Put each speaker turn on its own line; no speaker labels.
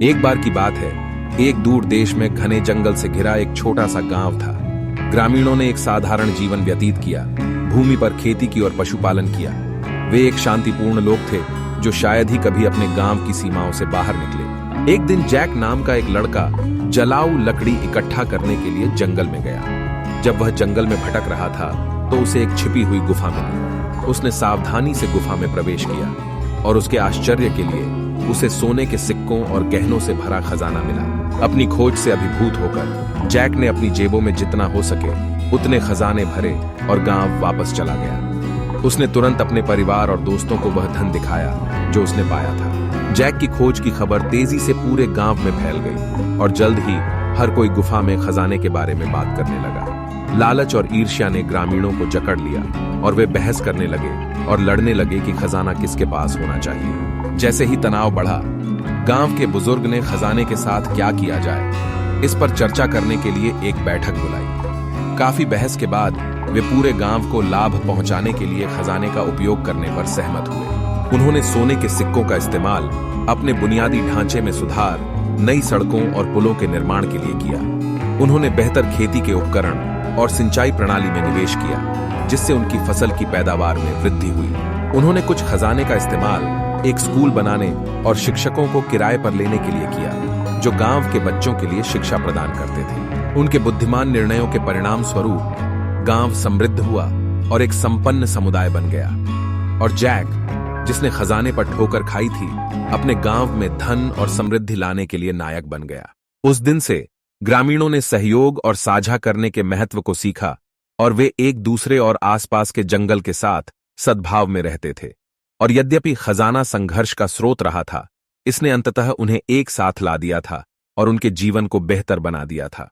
एक बार की बात है, एक दूर देश में घने जंगल से घिरा एक छोटा सा गांव था। ग्रामीणों ने एक साधारण जीवन व्यतीत किया, भूमि पर खेती की और पशुपालन किया। वे एक शांतिपूर्ण लोग थे जो शायद ही कभी अपने गांव की सीमाओं से बाहर निकले। एक दिन जैक नाम का एक लड़का जलाऊ लकड़ी इकट्ठा करने के लिए जंगल में गया। जब वह जंगल में भटक रहा था तो उसे एक छिपी हुई गुफा मिली। उसने सावधानी से गुफा में प्रवेश किया और उसके आश्चर्य के लिए उसे सोने के सिक्कों और गहनों से भरा खजाना मिला। अपनी खोज से अभिभूत होकर जैक ने अपनी जेबों में जितना हो सके उतने खजाने भरे और गांव वापस चला गया। उसने तुरंत अपने परिवार और दोस्तों को वह धन दिखाया जो उसने पाया था। जैक की खोज की खबर तेजी से पूरे गांव में फैल गई और जल्द ही हर कोई गुफा में खजाने के बारे में बात करने लगा। लालच और ईर्ष्या ने ग्रामीणों को जकड़ लिया और वे बहस करने लगे और लड़ने लगे कि खजाना किसके पास होना चाहिए। जैसे ही तनाव बढ़ा, गांव के बुजुर्ग ने खजाने के साथ क्या किया जाए इस पर चर्चा करने के लिए एक बैठक बुलाई। काफी बहस के बाद वे पूरे गांव को लाभ पहुंचाने के लिए खजाने का उपयोग करने पर सहमत हुए। उन्होंने सोने के सिक्कों का इस्तेमाल अपने बुनियादी ढांचे में सुधार, नई सड़कों और पुलों के निर्माण के लिए किया। उन्होंने बेहतर खेती के उपकरण और सिंचाई प्रणाली में निवेश किया, जिससे उनकी फसल की पैदावार में वृद्धि हुई। उन्होंने कुछ खजाने का इस्तेमाल एक स्कूल बनाने और शिक्षकों को किराए पर लेने के लिए किया, जो गांव के बच्चों के लिए शिक्षा प्रदान करते थे। उनके बुद्धिमान निर्णयों के परिणाम स्वरूप गांव समृद्ध हुआ और एक संपन्न समुदाय बन गया। और जैक, जिसने खजाने पर ठोकर खाई थी, अपने गांव में धन और समृद्धि लाने के लिए नायक बन गया। उस दिन से ग्रामीणों ने सहयोग और साझा करने के महत्व को सीखा और वे एक दूसरे और आसपास के जंगल के साथ सद्भाव में रहते थे। और यद्यपि खजाना संघर्ष का स्रोत रहा था, इसने अंततः उन्हें एक साथ ला दिया था और उनके जीवन को बेहतर बना दिया था।